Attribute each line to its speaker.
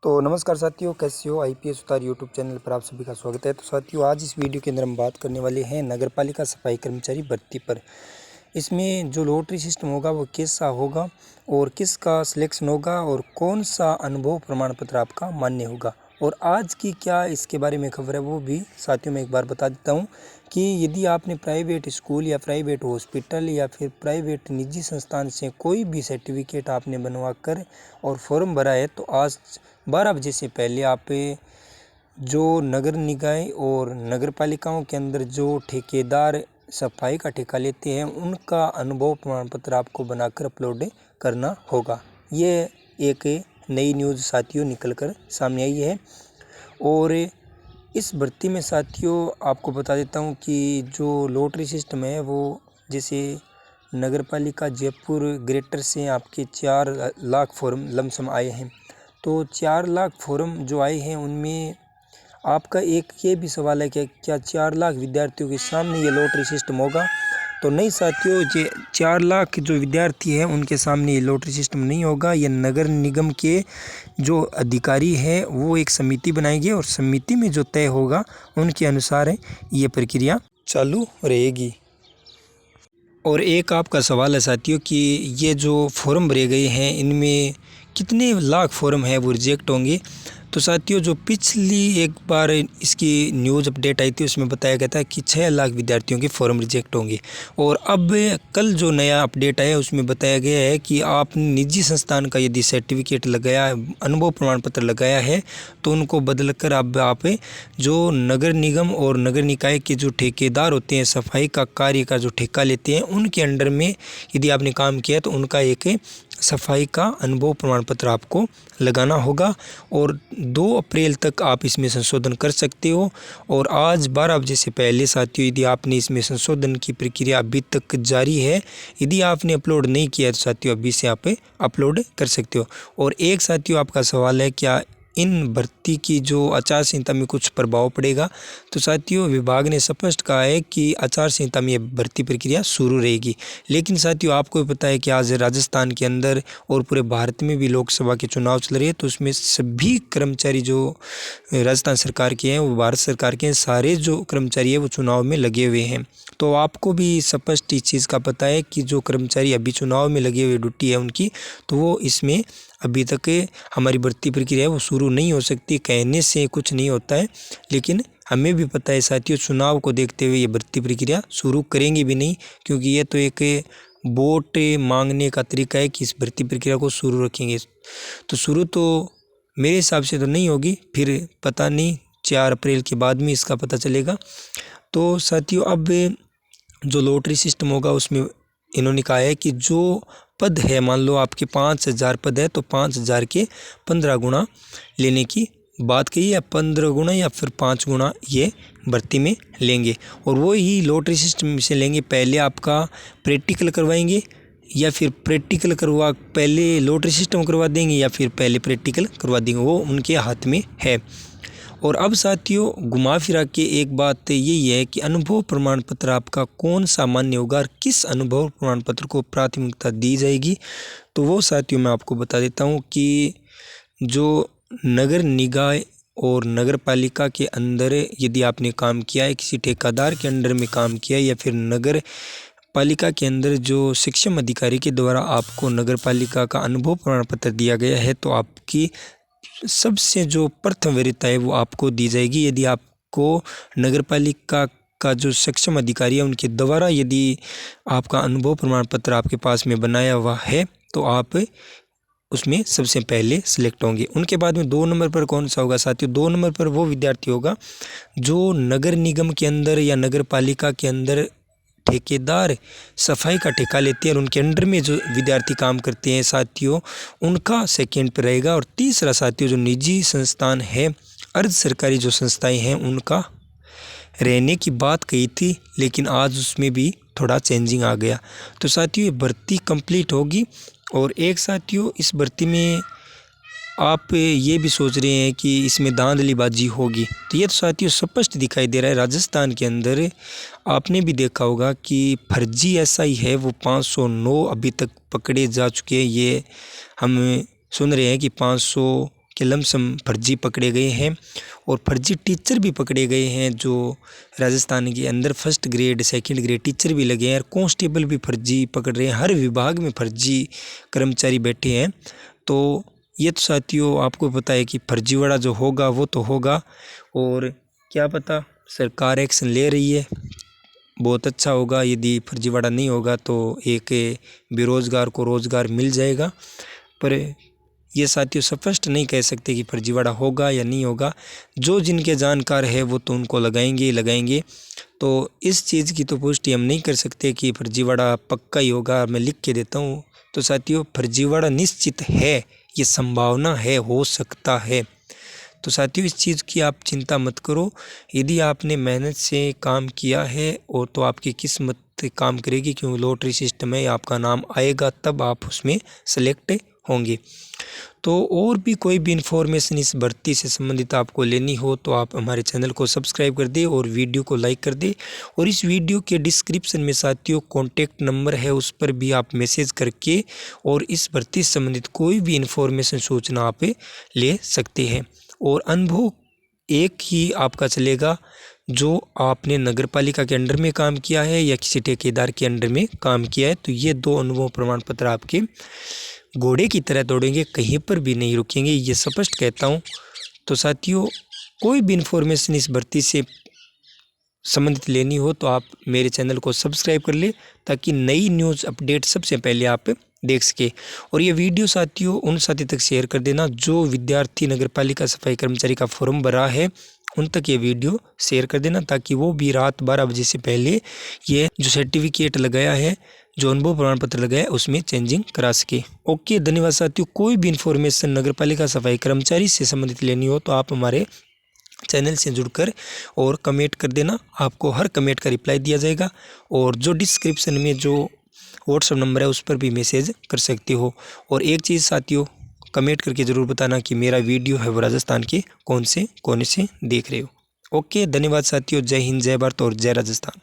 Speaker 1: तो नमस्कार साथियों, कैसे हो। आईपीएस उतार यूट्यूब चैनल पर आप सभी का स्वागत है। तो साथियों, आज इस वीडियो के अंदर हम बात करने वाले हैं नगरपालिका सफाई कर्मचारी भर्ती पर। इसमें जो लॉटरी सिस्टम होगा वो कैसा होगा और किसका सिलेक्शन होगा और कौन सा अनुभव प्रमाण पत्र आपका मान्य होगा और आज की क्या इसके बारे में खबर है वो भी साथियों मैं एक बार बता देता हूँ कि यदि आपने प्राइवेट स्कूल या प्राइवेट हॉस्पिटल या फिर प्राइवेट निजी संस्थान से कोई भी सर्टिफिकेट आपने बनवा कर और फॉर्म भरा है तो आज 12 बजे से पहले आप जो नगर निकाय और नगर पालिकाओं के अंदर जो ठेकेदार सफाई का ठेका लेते हैं उनका अनुभव प्रमाण पत्र आपको बनाकर अपलोड करना होगा। ये एक नई न्यूज़ साथियों निकल कर सामने आई है और इस भर्ती में साथियों आपको बता देता हूँ कि जो लॉटरी सिस्टम है वो जैसे नगर पालिका जयपुर ग्रेटर से आपके 4 लाख फॉर्म लमसम आए हैं। तो 4 लाख फॉर्म जो आए हैं उनमें आपका एक ये भी सवाल है कि क्या 4 लाख विद्यार्थियों के सामने ये लॉटरी सिस्टम होगा। तो नहीं साथियों, ये 4 लाख जो विद्यार्थी हैं उनके सामने ये लॉटरी सिस्टम नहीं होगा। ये नगर निगम के जो अधिकारी हैं वो एक समिति बनाएंगे और समिति में जो तय होगा उनके अनुसार ये प्रक्रिया चालू रहेगी। और एक आपका सवाल है साथियों कि ये जो फॉर्म भरे गए हैं इनमें कितने लाख फॉर्म है वो रिजेक्ट होंगे। तो साथियों, जो पिछली एक बार इसकी न्यूज़ अपडेट आई थी उसमें बताया गया था कि 6 लाख विद्यार्थियों के फॉर्म रिजेक्ट होंगे और अब कल जो नया अपडेट आया उसमें बताया गया है कि आपने निजी संस्थान का यदि सर्टिफिकेट लगाया, अनुभव प्रमाण पत्र लगाया है तो उनको बदल कर अब आप जो नगर निगम और नगर निकाय के जो ठेकेदार होते हैं, सफाई का कार्य का जो ठेका लेते हैं, उनके अंडर में यदि आपने काम किया तो उनका एक सफाई का अनुभव प्रमाण पत्र आपको लगाना होगा और 2 अप्रैल तक आप इसमें संशोधन कर सकते हो। और आज 12 बजे से पहले साथियों यदि आपने इसमें संशोधन की प्रक्रिया अभी तक जारी है, यदि आपने अपलोड नहीं किया तो साथियों अभी से आप अपलोड कर सकते हो। और एक साथियों आपका सवाल है क्या इन भर्ती की जो आचार संहिता में कुछ प्रभाव पड़ेगा। तो साथियों, विभाग ने स्पष्ट कहा है कि आचार संहिता में भर्ती प्रक्रिया शुरू रहेगी। लेकिन साथियों आपको पता है कि आज राजस्थान के अंदर और पूरे भारत में भी लोकसभा के चुनाव चल रहे हैं, तो उसमें सभी कर्मचारी जो राजस्थान सरकार के हैं वो भारत सरकार के हैं, सारे जो कर्मचारी है वो चुनाव में लगे हुए हैं। तो आपको भी स्पष्ट इस चीज़ का पता है कि जो कर्मचारी अभी चुनाव में लगे हुए ड्यूटी है उनकी, तो वो इसमें अभी तक हमारी भर्ती प्रक्रिया है वो शुरू नहीं हो सकती। कहने से कुछ नहीं होता है, लेकिन हमें भी पता है साथियों चुनाव को देखते हुए ये भर्ती प्रक्रिया शुरू करेंगे भी नहीं, क्योंकि ये तो एक वोट मांगने का तरीका है कि इस भर्ती प्रक्रिया को शुरू रखेंगे। तो शुरू तो मेरे हिसाब से तो नहीं होगी, फिर पता नहीं 4 अप्रैल के बाद में इसका पता चलेगा। तो साथियों अब जो लॉटरी सिस्टम होगा उसमें इन्होंने कहा है कि जो पद है, मान लो आपके 5000 पद है तो 5000 के 15 गुना लेने की बात कही है, 15 गुना या फिर 5 गुना ये भर्ती में लेंगे और वो ही लॉटरी सिस्टम से लेंगे। पहले आपका प्रैक्टिकल करवाएंगे या फिर प्रैक्टिकल करवा पहले लॉटरी सिस्टम करवा देंगे या फिर पहले प्रैक्टिकल करवा देंगे, वो उनके हाथ में है। और अब साथियों घुमा फिरा के एक बात यही है कि अनुभव प्रमाण पत्र आपका कौन सा मान्य होगा और किस अनुभव प्रमाण पत्र को प्राथमिकता दी जाएगी। तो वो साथियों मैं आपको बता देता हूँ कि जो नगर निकाय और नगर पालिका के अंदर यदि आपने काम किया है, किसी ठेकेदार के अंडर में काम किया है या फिर नगर पालिका के अंदर जो सक्षम अधिकारी के द्वारा आपको नगर पालिका का अनुभव प्रमाण पत्र दिया गया है, तो आपकी सबसे जो प्रथम वरीयता है वो आपको दी जाएगी। यदि आपको नगर पालिका का जो सक्षम अधिकारी है उनके द्वारा यदि आपका अनुभव प्रमाण पत्र आपके पास में बनाया हुआ है तो आप उसमें सबसे पहले सिलेक्ट होंगे। उनके बाद में 2 नंबर पर कौन सा होगा साथियों? 2 नंबर पर वो विद्यार्थी होगा जो नगर निगम के अंदर या नगर पालिका के अंदर ठेकेदार सफाई का ठेका लेते हैं और उनके अंडर में जो विद्यार्थी काम करते हैं साथियों उनका सेकेंड पे रहेगा। और तीसरा साथियों जो निजी संस्थान है, अर्ध सरकारी जो संस्थाएं हैं उनका रहने की बात कही थी, लेकिन आज उसमें भी थोड़ा चेंजिंग आ गया। तो साथियों ये भर्ती कंप्लीट होगी और एक साथियों इस भर्ती में आप ये भी सोच रहे हैं कि इसमें धांधलीबाजी होगी, तो ये तो साथियों स्पष्ट दिखाई दे रहा है। राजस्थान के अंदर आपने भी देखा होगा कि फर्जी एसआई है वो 509 अभी तक पकड़े जा चुके हैं। ये हम सुन रहे हैं कि 500 के लमसम फर्जी पकड़े गए हैं और फर्जी टीचर भी पकड़े गए हैं। जो राजस्थान के अंदर first grade second grade teacher भी लगे हैं और कांस्टेबल भी फर्जी पकड़ रहे हैं। हर विभाग में फर्जी कर्मचारी बैठे हैं। तो ये तो साथियों आपको पता है कि फर्जीवाड़ा जो होगा वो तो होगा, और क्या पता सरकार एक्शन ले रही है, बहुत अच्छा होगा। यदि फर्जीवाड़ा नहीं होगा तो एक बेरोज़गार को रोज़गार मिल जाएगा। पर ये साथियों स्पष्ट नहीं कह सकते कि फर्जीवाड़ा होगा या नहीं होगा। जो जिनके जानकार है वो तो उनको लगाएंगे। तो इस चीज़ की तो पुष्टि हम नहीं कर सकते कि फर्जीवाड़ा पक्का ही होगा। मैं लिख के देता हूँ। तो साथियों फर्जीवाड़ा निश्चित है, ये संभावना है, हो सकता है। तो साथियों इस चीज़ की आप चिंता मत करो। यदि आपने मेहनत से काम किया है और तो आपकी किस्मत काम करेगी, क्योंकि लॉटरी सिस्टम है, आपका नाम आएगा तब आप उसमें सेलेक्ट होंगे। तो और भी कोई भी इन्फॉर्मेशन इस भर्ती से संबंधित आपको लेनी हो तो आप हमारे चैनल को सब्सक्राइब कर दें और वीडियो को लाइक कर दें। और इस वीडियो के डिस्क्रिप्शन में साथियों कॉन्टैक्ट नंबर है, उस पर भी आप मैसेज करके और इस भर्ती से संबंधित कोई भी इन्फॉर्मेशन सूचना आप ले सकते हैं। और अनुभव एक ही आपका चलेगा, जो आपने नगर पालिका के अंडर में काम किया है या किसी ठेकेदार के अंडर में काम किया है। तो ये 2 अनुभव प्रमाण पत्र आपके घोड़े की तरह दौड़ेंगे, कहीं पर भी नहीं रुकेंगे, ये स्पष्ट कहता हूँ। तो साथियों कोई भी इन्फॉर्मेशन इस भर्ती से संबंधित लेनी हो तो आप मेरे चैनल को सब्सक्राइब कर ले, ताकि नई न्यूज़ अपडेट सबसे पहले आप देख सके। और ये वीडियो साथियों उन साथी तक शेयर कर देना जो विद्यार्थी नगर पालिका सफाई कर्मचारी का फॉर्म भरा है, उन तक ये वीडियो शेयर कर देना, ताकि वो भी रात 12 बजे से पहले ये जो सर्टिफिकेट लगाया है, जो अनुभव प्रमाण पत्र लगाया है, उसमें चेंजिंग करा सके। ओके, धन्यवाद साथियों। कोई भी इन्फॉर्मेशन नगर पालिका सफाई कर्मचारी से संबंधित लेनी हो तो आप हमारे चैनल से जुड़कर और कमेंट कर देना, आपको हर कमेंट का रिप्लाई दिया जाएगा। और जो डिस्क्रिप्शन में जो व्हाट्सएप नंबर है उस पर भी मैसेज कर सकते हो। और एक चीज़ साथियों कमेंट करके ज़रूर बताना कि मेरा वीडियो है वो राजस्थान के कौन से कोने से देख रहे हो। ओके, धन्यवाद साथियों। जय हिंद, जय भारत और जय राजस्थान।